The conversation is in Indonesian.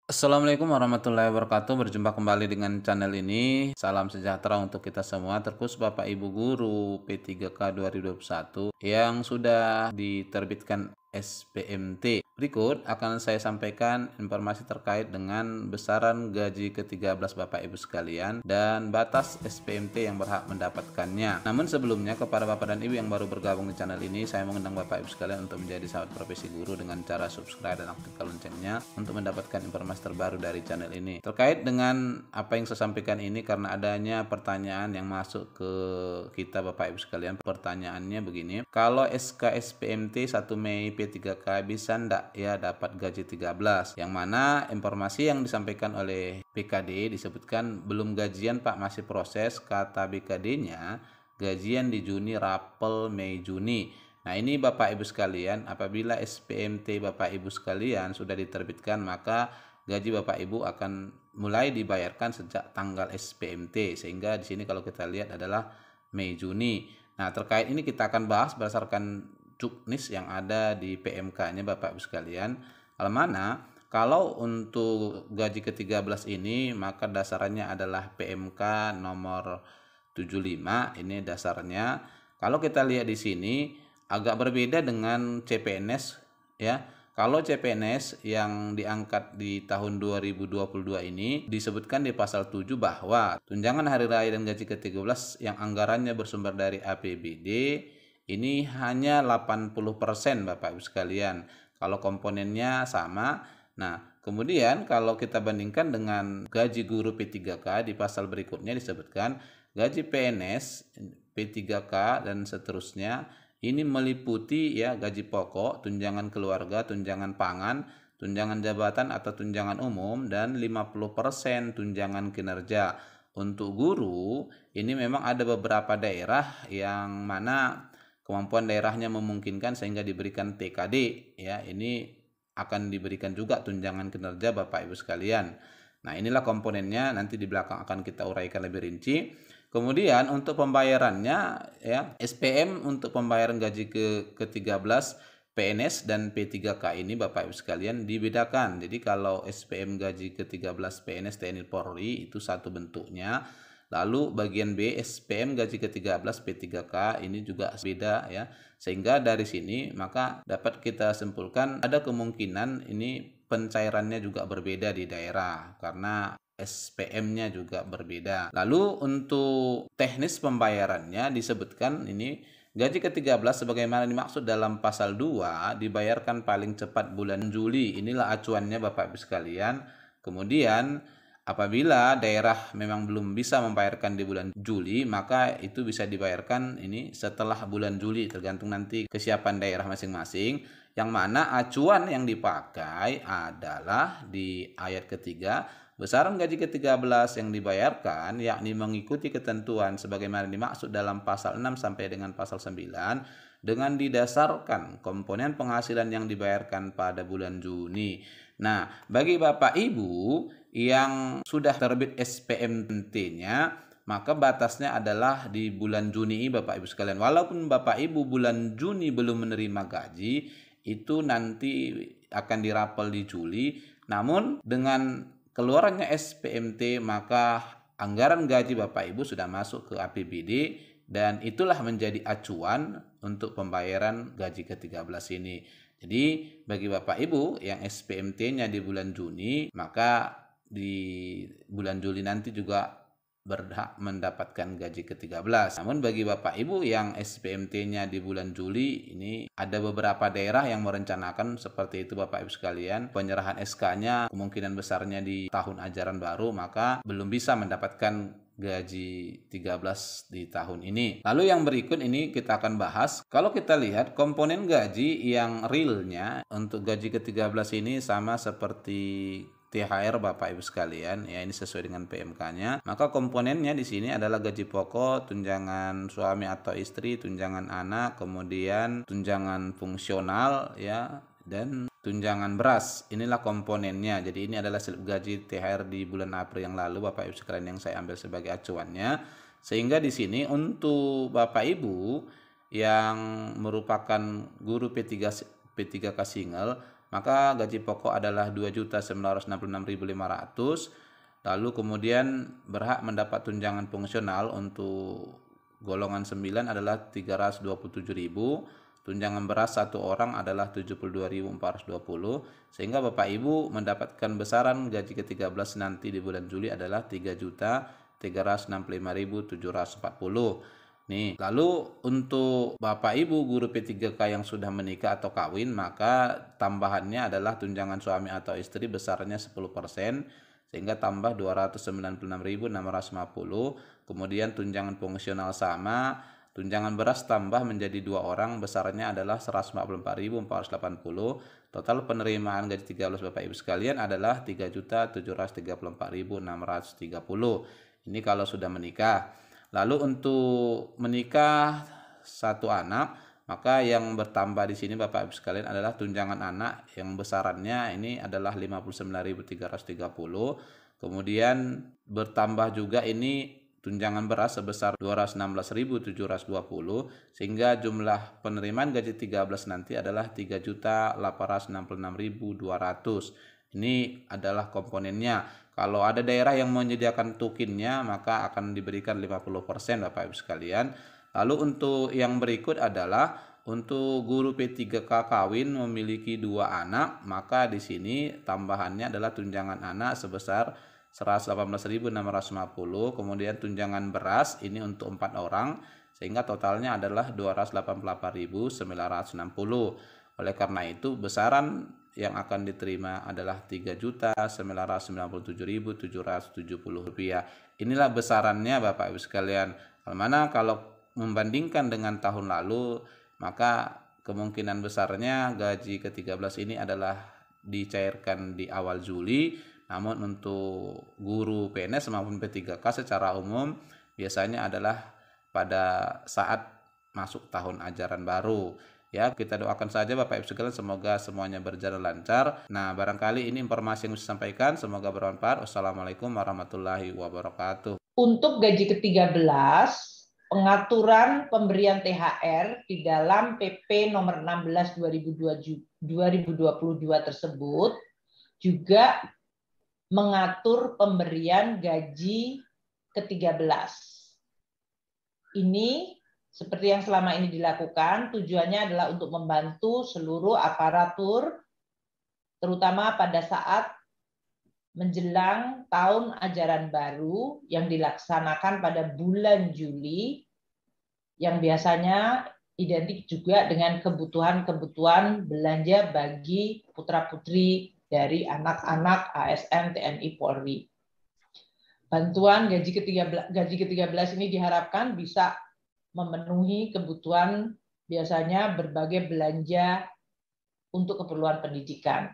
Assalamualaikum warahmatullahi wabarakatuh. Berjumpa kembali dengan channel ini. Salam sejahtera untuk kita semua, terkhusus Bapak Ibu guru P3K 2021 yang sudah diterbitkan SPMT. Berikut akan saya sampaikan informasi terkait dengan besaran gaji ke-13 Bapak Ibu sekalian dan batas SPMT yang berhak mendapatkannya. Namun sebelumnya, kepada Bapak dan Ibu yang baru bergabung di channel ini, saya mengundang Bapak Ibu sekalian untuk menjadi sahabat profesi guru dengan cara subscribe dan aktifkan loncengnya untuk mendapatkan informasi terbaru dari channel ini. Terkait dengan apa yang saya sampaikan ini, karena adanya pertanyaan yang masuk ke kita Bapak Ibu sekalian. Pertanyaannya begini, kalau SK SPMT 1 Mei P3K bisa ndak ya dapat gaji 13? Yang mana informasi yang disampaikan oleh BKD disebutkan belum gajian Pak, masih proses. Kata BKD-nya gajian di Juni, rapel Mei Juni. Nah, ini Bapak Ibu sekalian, apabila SPMT Bapak Ibu sekalian sudah diterbitkan, maka gaji Bapak Ibu akan mulai dibayarkan sejak tanggal SPMT, sehingga di sini kalau kita lihat adalah Mei Juni. Nah, terkait ini kita akan bahas berdasarkan juknis yang ada di PMK-nya Bapak Ibu sekalian. Mana kalau untuk gaji ke-13 ini, maka dasarnya adalah PMK nomor 75, ini dasarnya. Kalau kita lihat di sini agak berbeda dengan CPNS ya. Kalau CPNS yang diangkat di tahun 2022 ini disebutkan di pasal 7 bahwa tunjangan hari raya dan gaji ke-13 yang anggarannya bersumber dari APBD ini hanya 80% Bapak Ibu sekalian. Kalau komponennya sama. Nah, kemudian kalau kita bandingkan dengan gaji guru P3K di pasal berikutnya disebutkan gaji PNS, P3K dan seterusnya ini meliputi ya gaji pokok, tunjangan keluarga, tunjangan pangan, tunjangan jabatan atau tunjangan umum, dan 50% tunjangan kinerja. Untuk guru, ini memang ada beberapa daerah yang mana kemampuan daerahnya memungkinkan sehingga diberikan TKD ya. Ini akan diberikan juga tunjangan kinerja Bapak Ibu sekalian. Nah, inilah komponennya, nanti di belakang akan kita uraikan lebih rinci. Kemudian untuk pembayarannya ya, SPM untuk pembayaran gaji ke-13 PNS dan P3K ini Bapak Ibu sekalian dibedakan. Jadi kalau SPM gaji ke-13 PNS TNI Polri itu satu bentuknya. Lalu bagian B SPM gaji ke-13 P3K ini juga beda ya. Sehingga dari sini maka dapat kita simpulkan ada kemungkinan ini pencairannya juga berbeda di daerah karena SPM-nya juga berbeda. Lalu untuk teknis pembayarannya disebutkan ini gaji ke-13 sebagaimana dimaksud dalam pasal 2 dibayarkan paling cepat bulan Juli. Inilah acuannya Bapak Ibu sekalian. Kemudian apabila daerah memang belum bisa membayarkan di bulan Juli, maka itu bisa dibayarkan ini setelah bulan Juli, tergantung nanti kesiapan daerah masing-masing. Yang mana acuan yang dipakai adalah di ayat ketiga, besaran gaji ke-13 yang dibayarkan yakni mengikuti ketentuan sebagaimana dimaksud dalam pasal 6 sampai dengan pasal 9 dengan didasarkan komponen penghasilan yang dibayarkan pada bulan Juni. Nah, bagi Bapak Ibu yang sudah terbit SPMT-nya, maka batasnya adalah di bulan Juni Bapak Ibu sekalian. Walaupun Bapak Ibu bulan Juni belum menerima gaji, itu nanti akan dirapel di Juli. Namun dengan keluarannya SPMT, maka anggaran gaji Bapak Ibu sudah masuk ke APBD dan itulah menjadi acuan untuk pembayaran gaji ke-13 ini. Jadi bagi Bapak Ibu yang SPMT-nya di bulan Juni, maka di bulan Juli nanti juga berhak mendapatkan gaji ke-13. Namun bagi Bapak Ibu yang SPMT-nya di bulan Juli, ini ada beberapa daerah yang merencanakan seperti itu Bapak Ibu sekalian. Penyerahan SK-nya kemungkinan besarnya di tahun ajaran baru, maka belum bisa mendapatkan gaji 13 di tahun ini. Lalu yang berikut ini kita akan bahas. Kalau kita lihat komponen gaji yang realnya untuk gaji ke-13 ini sama seperti THR Bapak Ibu sekalian ya, ini sesuai dengan PMK-nya. Maka komponennya di sini adalah gaji pokok, tunjangan suami atau istri, tunjangan anak, kemudian tunjangan fungsional ya, dan tunjangan beras. Inilah komponennya. Jadi ini adalah slip gaji THR di bulan April yang lalu Bapak Ibu sekalian yang saya ambil sebagai acuannya. Sehingga di sini untuk Bapak Ibu yang merupakan guru P3K single, maka gaji pokok adalah 2.966.500. Lalu kemudian berhak mendapat tunjangan fungsional untuk golongan 9 adalah 327.000. Tunjangan beras satu orang adalah 72.420, sehingga Bapak Ibu mendapatkan besaran gaji ke-13 nanti di bulan Juli adalah 3.365.740. Nih, lalu untuk Bapak Ibu guru P3K yang sudah menikah atau kawin, maka tambahannya adalah tunjangan suami atau istri besarnya 10%, sehingga tambah 296.650. Kemudian tunjangan fungsional sama, tunjangan beras tambah menjadi 2 orang, besarnya adalah 144.480. Total penerimaan gaji 13 Bapak Ibu sekalian adalah 3.734.630. Ini kalau sudah menikah. Lalu untuk menikah satu anak, maka yang bertambah di sini Bapak Ibu sekalian adalah tunjangan anak yang besarannya ini adalah 59.330. Kemudian bertambah juga ini tunjangan beras sebesar 216.720, sehingga jumlah penerimaan gaji 13 nanti adalah 3.866.200. Ini adalah komponennya. Kalau ada daerah yang menyediakan tukinnya, maka akan diberikan 50% Bapak Ibu sekalian. Lalu untuk yang berikut adalah untuk guru P3K kawin memiliki 2 anak, maka di sini tambahannya adalah tunjangan anak sebesar 118.650, kemudian tunjangan beras ini untuk 4 orang, sehingga totalnya adalah 288.960. Oleh karena itu besaran yang akan diterima adalah Rp3.997.770. Inilah besarannya Bapak Ibu sekalian. Mana kalau membandingkan dengan tahun lalu, maka kemungkinan besarnya gaji ke-13 ini adalah dicairkan di awal Juli. Namun untuk guru PNS maupun P3K secara umum biasanya adalah pada saat masuk tahun ajaran baru. Ya, kita doakan saja Bapak Ibu sekalian semoga semuanya berjalan lancar. Nah, barangkali ini informasi yang bisa sampaikan, semoga bermanfaat. Wassalamualaikum warahmatullahi wabarakatuh. Untuk gaji ke-13, pengaturan pemberian THR di dalam PP nomor 16 2022 tersebut juga mengatur pemberian gaji ke-13. Ini seperti yang selama ini dilakukan, tujuannya adalah untuk membantu seluruh aparatur, terutama pada saat menjelang tahun ajaran baru yang dilaksanakan pada bulan Juli, yang biasanya identik juga dengan kebutuhan-kebutuhan belanja bagi putra-putri dari anak-anak ASN TNI Polri. Bantuan gaji ke-13 ini diharapkan bisa memenuhi kebutuhan biasanya berbagai belanja untuk keperluan pendidikan.